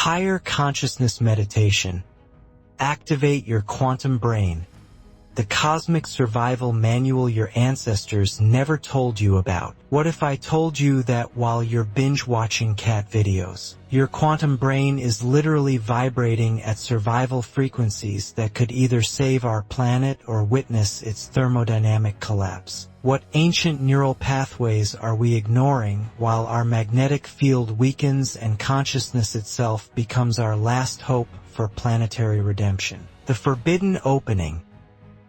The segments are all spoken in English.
Higher consciousness meditation. Activate your quantum brain. The cosmic survival manual your ancestors never told you about. What if I told you that while you're binge-watching cat videos, your quantum brain is literally vibrating at survival frequencies that could either save our planet or witness its thermodynamic collapse? What ancient neural pathways are we ignoring while our magnetic field weakens and consciousness itself becomes our last hope for planetary redemption? The forbidden opening.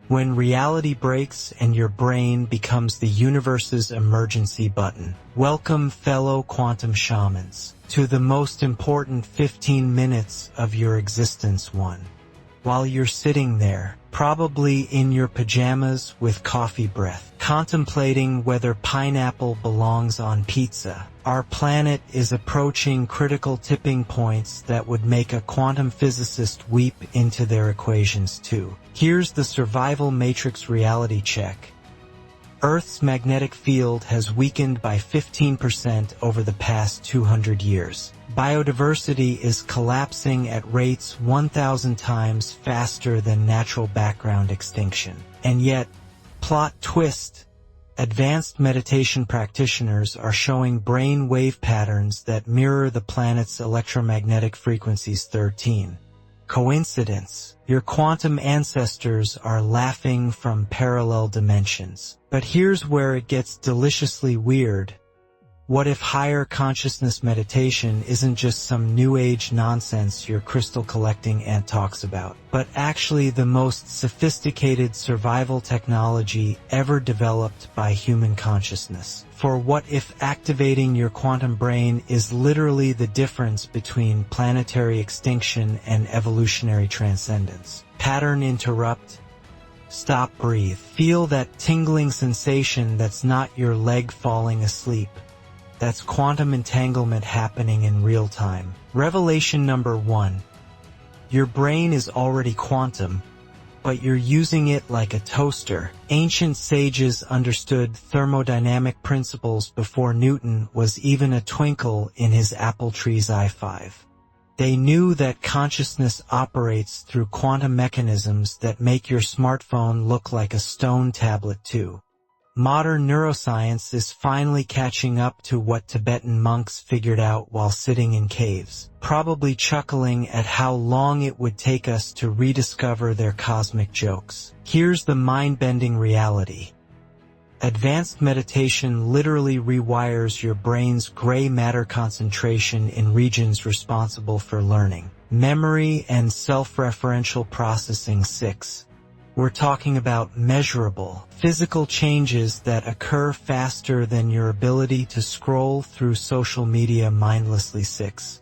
When reality breaks and your brain becomes the universe's emergency button. Welcome, fellow quantum shamans, to the most important 15 minutes of your existence. While you're sitting there, probably in your pajamas with coffee breath, contemplating whether pineapple belongs on pizza, our planet is approaching critical tipping points that would make a quantum physicist weep into their equations too. Here's the survival matrix reality check. Earth's magnetic field has weakened by 15% over the past 200 years. Biodiversity is collapsing at rates 1,000 times faster than natural background extinction. And yet, plot twist, advanced meditation practitioners are showing brain wave patterns that mirror the planet's electromagnetic frequencies. 13. Coincidence? Your quantum ancestors are laughing from parallel dimensions. But here's where it gets deliciously weird. What if higher consciousness meditation isn't just some new age nonsense your crystal collecting aunt talks about, but actually the most sophisticated survival technology ever developed by human consciousness? For what if activating your quantum brain is literally the difference between planetary extinction and evolutionary transcendence? Pattern interrupt. Stop, breathe. Feel that tingling sensation that's not your leg falling asleep. That's quantum entanglement happening in real time. Revelation number 1. Your brain is already quantum, but you're using it like a toaster. Ancient sages understood thermodynamic principles before Newton was even a twinkle in his apple tree's eye. 5. They knew that consciousness operates through quantum mechanisms that make your smartphone look like a stone tablet too. Modern neuroscience is finally catching up to what Tibetan monks figured out while sitting in caves, probably chuckling at how long it would take us to rediscover their cosmic jokes. Here's the mind-bending reality. Advanced meditation literally rewires your brain's gray matter concentration in regions responsible for learning, memory, and self-referential processing. 6. We're talking about measurable, physical changes that occur faster than your ability to scroll through social media mindlessly. 6.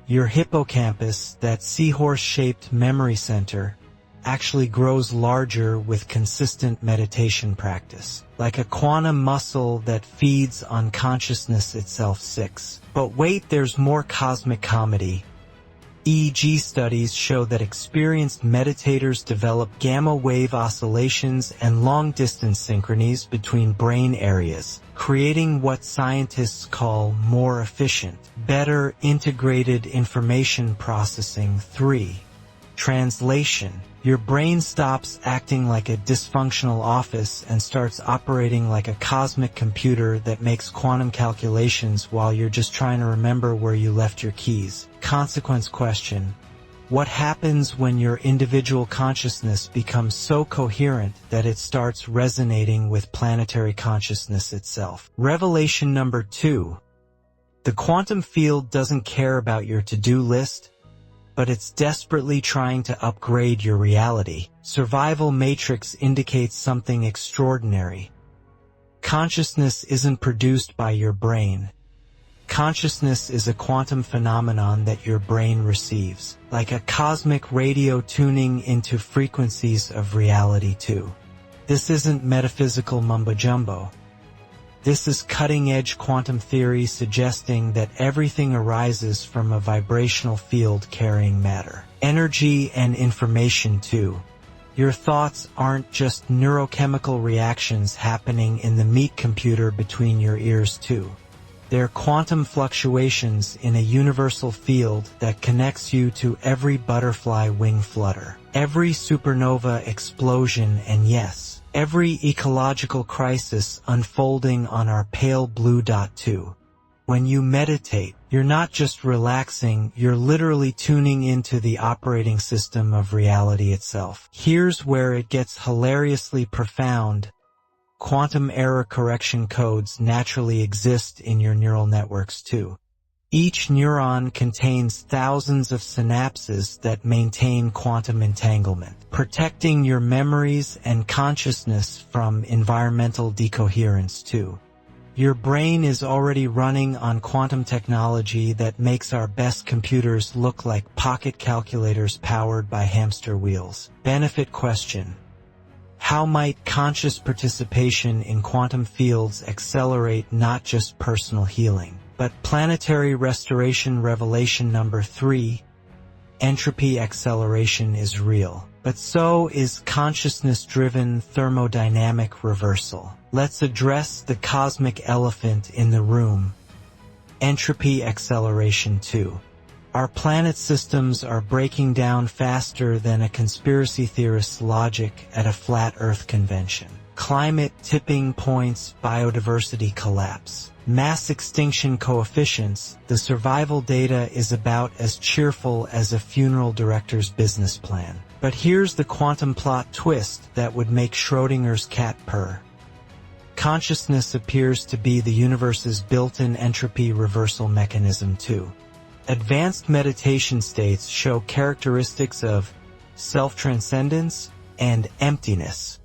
Your hippocampus, that seahorse-shaped memory center, actually grows larger with consistent meditation practice, like a quantum muscle that feeds on consciousness itself. 6. But wait, there's more cosmic comedy. EEG studies show that experienced meditators develop gamma-wave oscillations and long-distance synchronies between brain areas, creating what scientists call more efficient, better integrated information processing. 3. Translation. Your brain stops acting like a dysfunctional office and starts operating like a cosmic computer that makes quantum calculations while you're just trying to remember where you left your keys. Consequence question. What happens when your individual consciousness becomes so coherent that it starts resonating with planetary consciousness itself? Revelation number 2. The quantum field doesn't care about your to-do list, but it's desperately trying to upgrade your reality. Survival Matrix indicates something extraordinary. Consciousness isn't produced by your brain. Consciousness is a quantum phenomenon that your brain receives, like a cosmic radio tuning into frequencies of reality too. This isn't metaphysical mumbo-jumbo. This is cutting-edge quantum theory suggesting that everything arises from a vibrational field carrying matter, energy, and information too. Your thoughts aren't just neurochemical reactions happening in the meat computer between your ears too. They're quantum fluctuations in a universal field that connects you to every butterfly wing flutter, every supernova explosion, and yes, every ecological crisis unfolding on our pale blue dot too. When you meditate, you're not just relaxing, you're literally tuning into the operating system of reality itself. Here's where it gets hilariously profound. Quantum error correction codes naturally exist in your neural networks too. Each neuron contains thousands of synapses that maintain quantum entanglement, protecting your memories and consciousness from environmental decoherence too. Your brain is already running on quantum technology that makes our best computers look like pocket calculators powered by hamster wheels. Benefit question: how might conscious participation in quantum fields accelerate not just personal healing, but planetary restoration? Revelation number 3. Entropy acceleration is real, but so is consciousness-driven thermodynamic reversal. Let's address the cosmic elephant in the room: entropy acceleration 2. Our planet systems are breaking down faster than a conspiracy theorist's logic at a flat Earth convention. Climate tipping points, biodiversity collapse, mass extinction coefficients. The survival data is about as cheerful as a funeral director's business plan. But here's the quantum plot twist that would make Schrodinger's cat purr. Consciousness appears to be the universe's built-in entropy reversal mechanism too. Advanced meditation states show characteristics of self-transcendence and emptiness.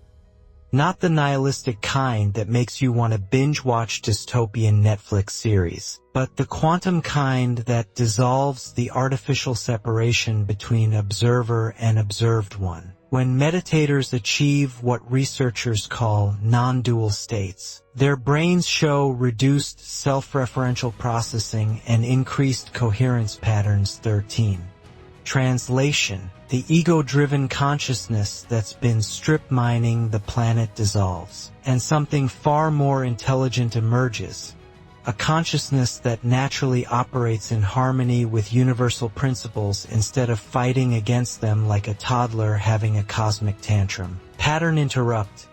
Not the nihilistic kind that makes you want to binge-watch dystopian Netflix series, but the quantum kind that dissolves the artificial separation between observer and observed one. When meditators achieve what researchers call non-dual states, their brains show reduced self-referential processing and increased coherence patterns. 13. Translation: the ego-driven consciousness that's been strip mining the planet dissolves, and something far more intelligent emerges. A consciousness that naturally operates in harmony with universal principles instead of fighting against them like a toddler having a cosmic tantrum. Pattern interrupt.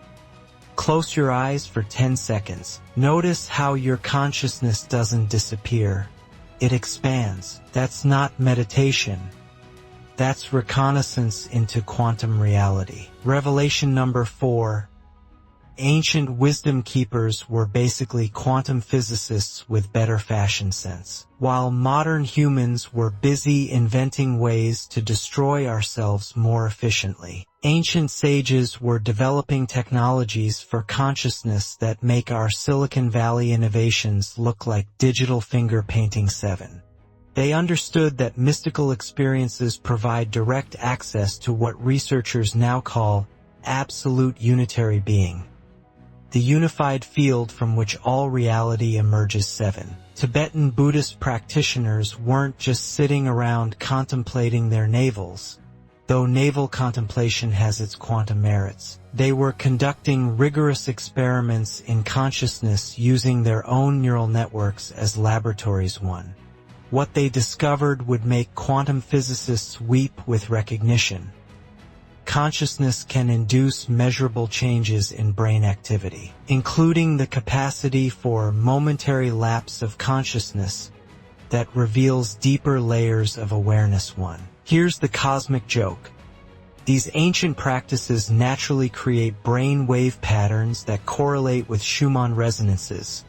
Close your eyes for 10 seconds. Notice how your consciousness doesn't disappear. It expands. That's not meditation. That's reconnaissance into quantum reality. Revelation number 4. Ancient wisdom keepers were basically quantum physicists with better fashion sense, while modern humans were busy inventing ways to destroy ourselves more efficiently. Ancient sages were developing technologies for consciousness that make our Silicon Valley innovations look like digital finger painting 7. They understood that mystical experiences provide direct access to what researchers now call absolute unitary being, the unified field from which all reality emerges. 7. Tibetan Buddhist practitioners weren't just sitting around contemplating their navels, though navel contemplation has its quantum merits. They were conducting rigorous experiments in consciousness using their own neural networks as laboratories. 1. What they discovered would make quantum physicists weep with recognition. Consciousness can induce measurable changes in brain activity, including the capacity for momentary lapse of consciousness that reveals deeper layers of awareness. 1. Here's the cosmic joke. These ancient practices naturally create brain wave patterns that correlate with Schumann resonances,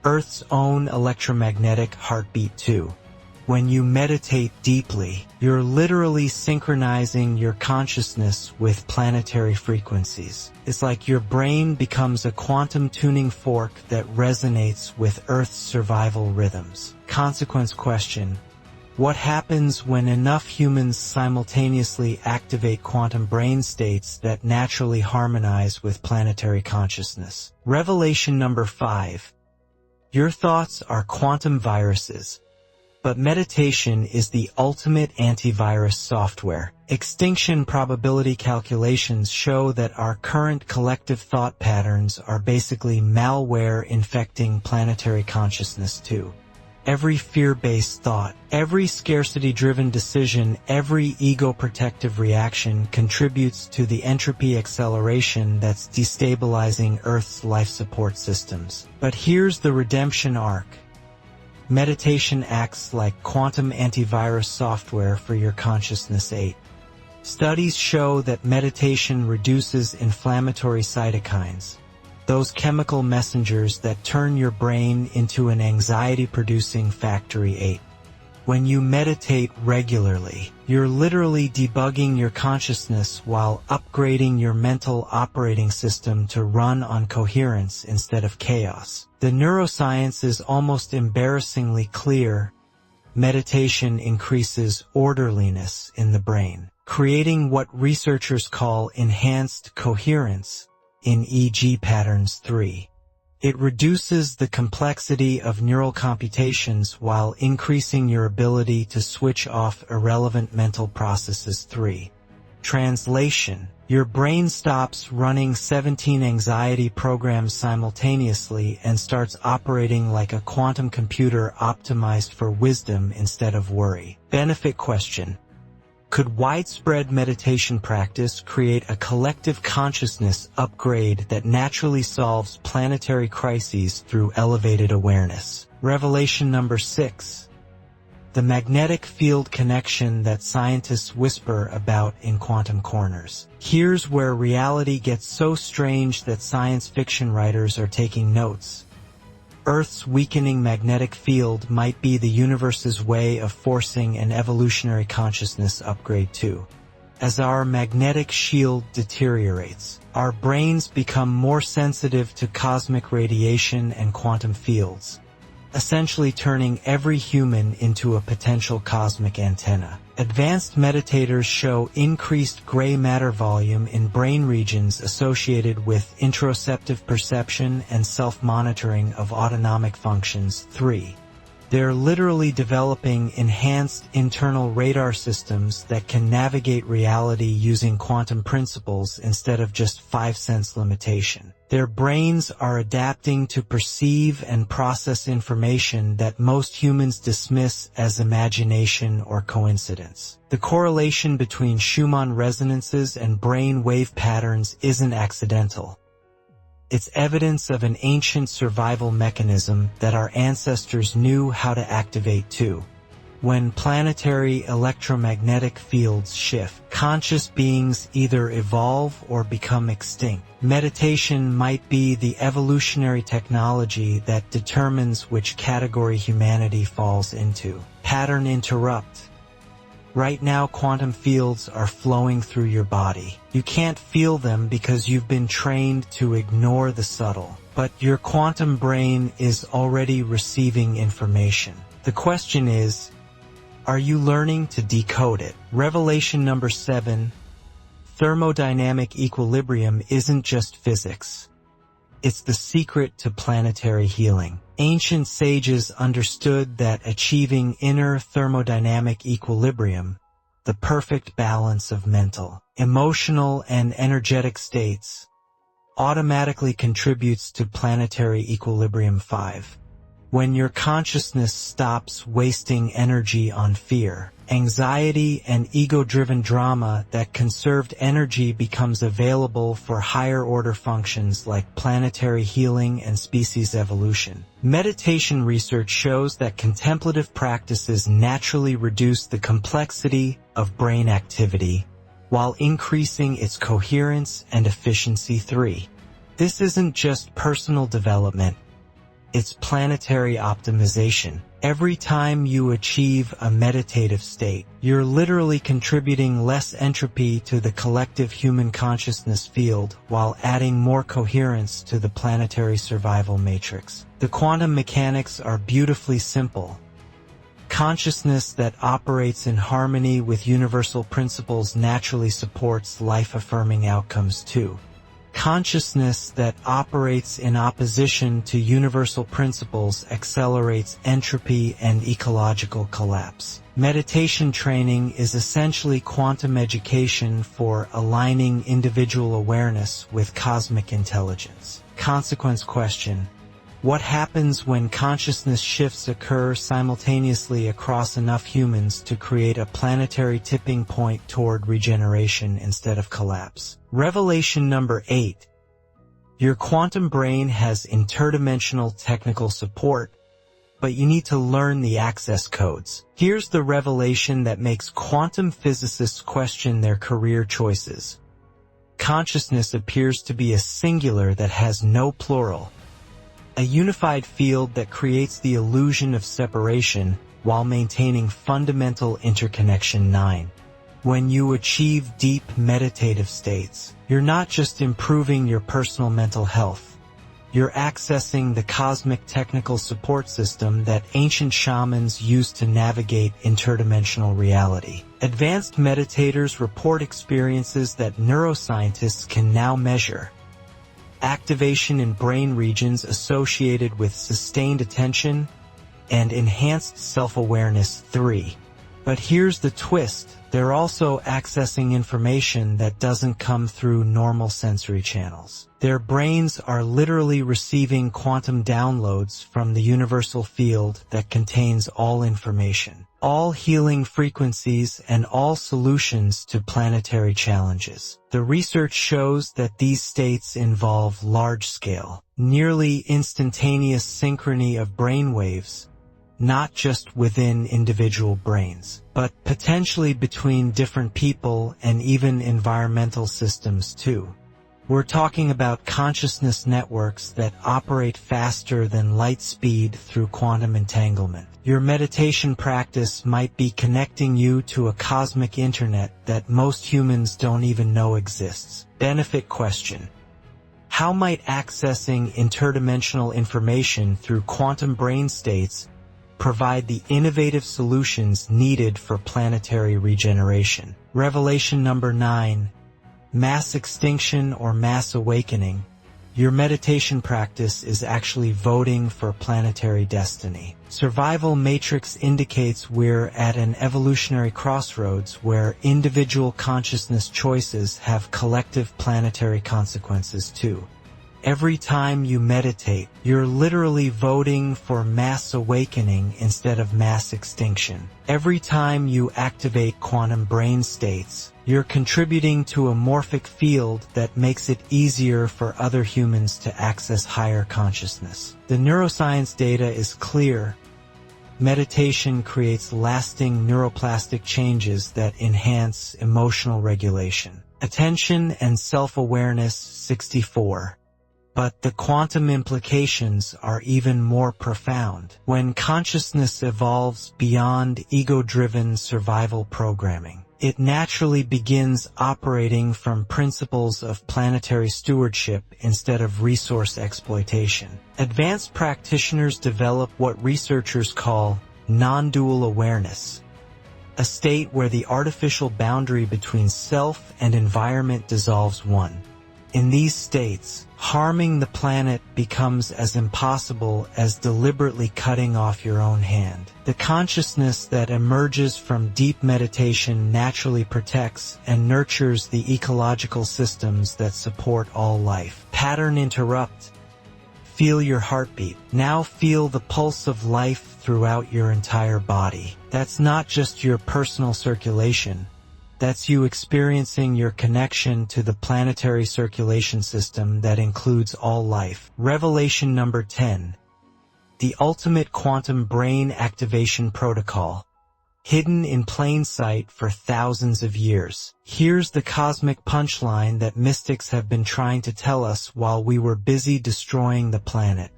Earth's own electromagnetic heartbeat too. When you meditate deeply, you're literally synchronizing your consciousness with planetary frequencies. It's like your brain becomes a quantum tuning fork that resonates with Earth's survival rhythms. Consequence question: what happens when enough humans simultaneously activate quantum brain states that naturally harmonize with planetary consciousness? Revelation number 5. Your thoughts are quantum viruses, but meditation is the ultimate antivirus software. Extinction probability calculations show that our current collective thought patterns are basically malware infecting planetary consciousness too. Every fear-based thought, every scarcity-driven decision, every ego-protective reaction contributes to the entropy acceleration that's destabilizing Earth's life support systems. But here's the redemption arc. Meditation acts like quantum antivirus software for your consciousness 8. Studies show that meditation reduces inflammatory cytokines, those chemical messengers that turn your brain into an anxiety-producing factory 8. When you meditate regularly, you're literally debugging your consciousness while upgrading your mental operating system to run on coherence instead of chaos. The neuroscience is almost embarrassingly clear. Meditation increases orderliness in the brain, creating what researchers call enhanced coherence in EEG patterns 3. It reduces the complexity of neural computations while increasing your ability to switch off irrelevant mental processes 3. Translation: your brain stops running 17 anxiety programs simultaneously and starts operating like a quantum computer optimized for wisdom instead of worry. Benefit question: could widespread meditation practice create a collective consciousness upgrade that naturally solves planetary crises through elevated awareness? Revelation number 6. The magnetic field connection that scientists whisper about in quantum corners. Here's where reality gets so strange that science fiction writers are taking notes. Earth's weakening magnetic field might be the universe's way of forcing an evolutionary consciousness upgrade too. As our magnetic shield deteriorates, our brains become more sensitive to cosmic radiation and quantum fields, essentially turning every human into a potential cosmic antenna. Advanced meditators show increased gray matter volume in brain regions associated with interoceptive perception and self-monitoring of autonomic functions 3. They're literally developing enhanced internal radar systems that can navigate reality using quantum principles instead of just 5 sense limitation. Their brains are adapting to perceive and process information that most humans dismiss as imagination or coincidence. The correlation between Schumann resonances and brain wave patterns isn't accidental. It's evidence of an ancient survival mechanism that our ancestors knew how to activate too. When planetary electromagnetic fields shift, conscious beings either evolve or become extinct. Meditation might be the evolutionary technology that determines which category humanity falls into. Pattern interrupt. Right now, quantum fields are flowing through your body. You can't feel them because you've been trained to ignore the subtle. But your quantum brain is already receiving information. The question is, are you learning to decode it? Revelation number 7. Thermodynamic equilibrium isn't just physics. It's the secret to planetary healing. Ancient sages understood that achieving inner thermodynamic equilibrium, the perfect balance of mental, emotional, and energetic states, automatically contributes to planetary equilibrium 5. When your consciousness stops wasting energy on fear, anxiety, and ego-driven drama, that conserved energy becomes available for higher-order functions like planetary healing and species evolution. Meditation research shows that contemplative practices naturally reduce the complexity of brain activity while increasing its coherence and efficiency 3. This isn't just personal development. It's planetary optimization. Every time you achieve a meditative state, you're literally contributing less entropy to the collective human consciousness field while adding more coherence to the planetary survival matrix. The quantum mechanics are beautifully simple. Consciousness that operates in harmony with universal principles naturally supports life-affirming outcomes too. Consciousness that operates in opposition to universal principles accelerates entropy and ecological collapse. Meditation training is essentially quantum education for aligning individual awareness with cosmic intelligence. Consequence question: what happens when consciousness shifts occur simultaneously across enough humans to create a planetary tipping point toward regeneration instead of collapse? Revelation number 8. Your quantum brain has interdimensional technical support, but you need to learn the access codes. Here's the revelation that makes quantum physicists question their career choices. Consciousness appears to be a singular that has no plural, a unified field that creates the illusion of separation while maintaining fundamental interconnection. 9. When you achieve deep meditative states, you're not just improving your personal mental health. You're accessing the cosmic technical support system that ancient shamans used to navigate interdimensional reality. Advanced meditators report experiences that neuroscientists can now measure. Activation in brain regions associated with sustained attention and enhanced self-awareness. 3. But here's the twist: they're also accessing information that doesn't come through normal sensory channels. Their brains are literally receiving quantum downloads from the universal field that contains all information, all healing frequencies, and all solutions to planetary challenges. The research shows that these states involve large-scale, nearly instantaneous synchrony of brainwaves, not just within individual brains, but potentially between different people and even environmental systems too. We're talking about consciousness networks that operate faster than light speed through quantum entanglement. Your meditation practice might be connecting you to a cosmic internet that most humans don't even know exists. Benefit question: how might accessing interdimensional information through quantum brain states provide the innovative solutions needed for planetary regeneration? Revelation number 9. Mass extinction or mass awakening. Your meditation practice is actually voting for planetary destiny. Survival Matrix indicates we're at an evolutionary crossroads where individual consciousness choices have collective planetary consequences too. Every time you meditate, you're literally voting for mass awakening instead of mass extinction. Every time you activate quantum brain states, you're contributing to a morphic field that makes it easier for other humans to access higher consciousness. The neuroscience data is clear. Meditation creates lasting neuroplastic changes that enhance emotional regulation, attention, and self-awareness. 64. But the quantum implications are even more profound. When consciousness evolves beyond ego-driven survival programming, it naturally begins operating from principles of planetary stewardship instead of resource exploitation. Advanced practitioners develop what researchers call non-dual awareness, a state where the artificial boundary between self and environment dissolves. In these states, harming the planet becomes as impossible as deliberately cutting off your own hand. The consciousness that emerges from deep meditation naturally protects and nurtures the ecological systems that support all life. Pattern interrupt. Feel your heartbeat. Now feel the pulse of life throughout your entire body. That's not just your personal circulation. That's you experiencing your connection to the planetary circulation system that includes all life. Revelation number 10. The ultimate quantum brain activation protocol. Hidden in plain sight for thousands of years. Here's the cosmic punchline that mystics have been trying to tell us while we were busy destroying the planet.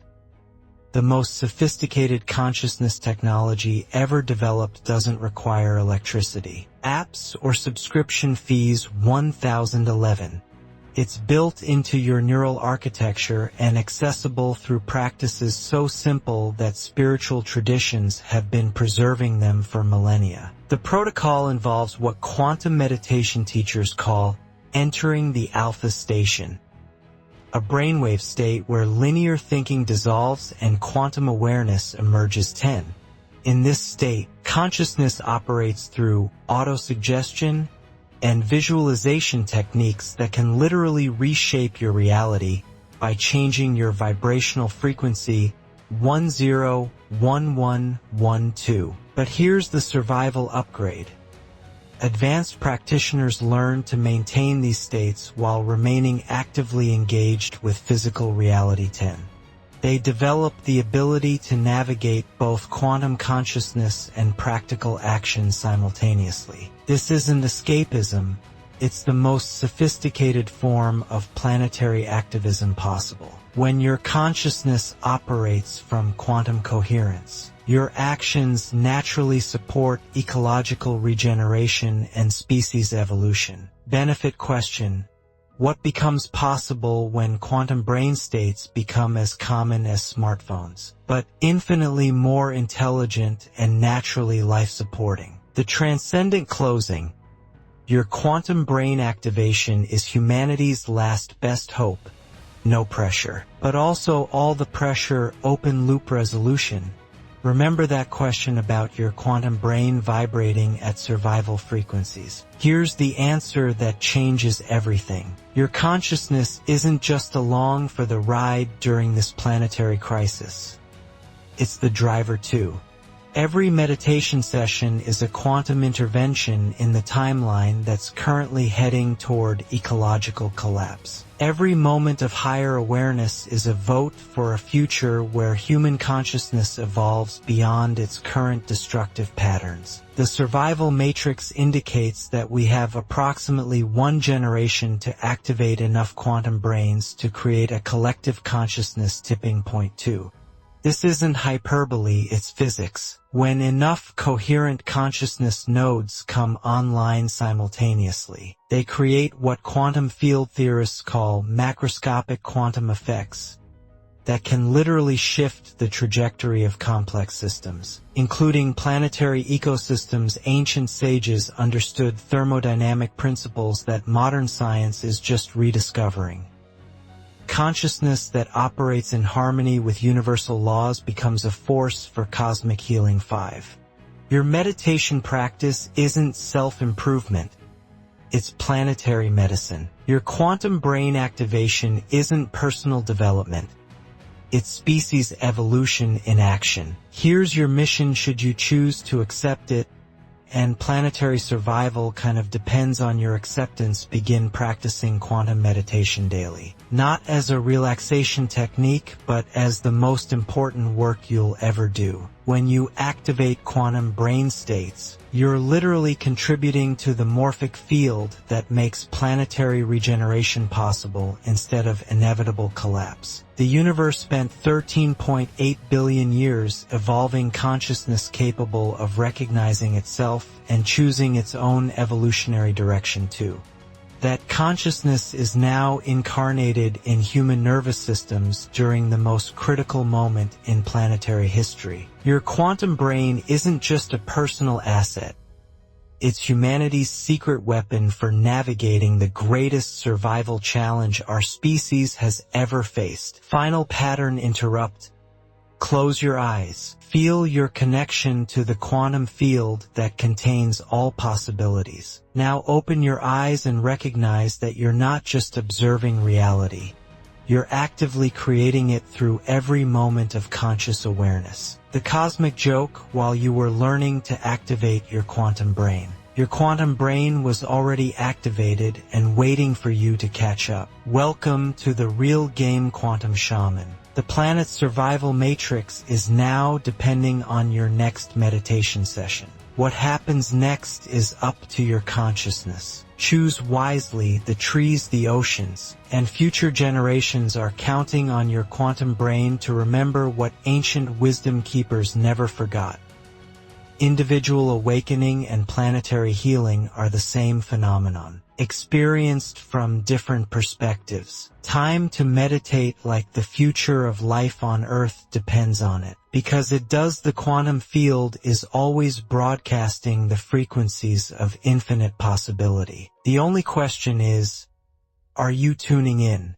The most sophisticated consciousness technology ever developed doesn't require electricity, apps, or subscription fees. 1011. It's built into your neural architecture and accessible through practices so simple that spiritual traditions have been preserving them for millennia. The protocol involves what quantum meditation teachers call entering the alpha station. a brainwave state where linear thinking dissolves and quantum awareness emerges. 10. In this state, consciousness operates through autosuggestion and visualization techniques that can literally reshape your reality by changing your vibrational frequency 101112. But here's the survival upgrade. Advanced practitioners learn to maintain these states while remaining actively engaged with physical reality. 10. They develop the ability to navigate both quantum consciousness and practical action simultaneously. This isn't escapism, it's the most sophisticated form of planetary activism possible. When your consciousness operates from quantum coherence, your actions naturally support ecological regeneration and species evolution. Benefit question: what becomes possible when quantum brain states become as common as smartphones, but infinitely more intelligent and naturally life-supporting? The transcendent closing. Your quantum brain activation is humanity's last best hope. No pressure, but also all the pressure. Open-loop resolution. Remember that question about your quantum brain vibrating at survival frequencies. Here's the answer that changes everything. Your consciousness isn't just along for the ride during this planetary crisis. It's the driver too. Every meditation session is a quantum intervention in the timeline that's currently heading toward ecological collapse. Every moment of higher awareness is a vote for a future where human consciousness evolves beyond its current destructive patterns. The survival matrix indicates that we have approximately one generation to activate enough quantum brains to create a collective consciousness tipping point. 2. This isn't hyperbole, it's physics. When enough coherent consciousness nodes come online simultaneously, they create what quantum field theorists call macroscopic quantum effects that can literally shift the trajectory of complex systems, including planetary ecosystems. Ancient sages understood thermodynamic principles that modern science is just rediscovering. Consciousness that operates in harmony with universal laws becomes a force for cosmic healing. 5. Your meditation practice isn't self-improvement, it's planetary medicine. Your quantum brain activation isn't personal development, it's species evolution in action. Here's your mission should you choose to accept it, and planetary survival kind of depends on your acceptance. Begin practicing quantum meditation daily. Not as a relaxation technique, but as the most important work you'll ever do. When you activate quantum brain states, you're literally contributing to the morphic field that makes planetary regeneration possible instead of inevitable collapse. The universe spent 13.8 billion years evolving consciousness capable of recognizing itself and choosing its own evolutionary direction too. That consciousness is now incarnated in human nervous systems during the most critical moment in planetary history. Your quantum brain isn't just a personal asset. It's humanity's secret weapon for navigating the greatest survival challenge our species has ever faced. Final pattern interrupt. Close your eyes. Feel your connection to the quantum field that contains all possibilities. Now open your eyes and recognize that you're not just observing reality. You're actively creating it through every moment of conscious awareness. The cosmic joke: while you were learning to activate your quantum brain, your quantum brain was already activated and waiting for you to catch up. Welcome to the real game, Quantum Shaman. The planet's survival matrix is now depending on your next meditation session. What happens next is up to your consciousness. Choose wisely. The trees, the oceans, and future generations are counting on your quantum brain to remember what ancient wisdom keepers never forgot. Individual awakening and planetary healing are the same phenomenon, experienced from different perspectives. Time to meditate like the future of life on Earth depends on it. Because it does, the quantum field is always broadcasting the frequencies of infinite possibility. The only question is, are you tuning in?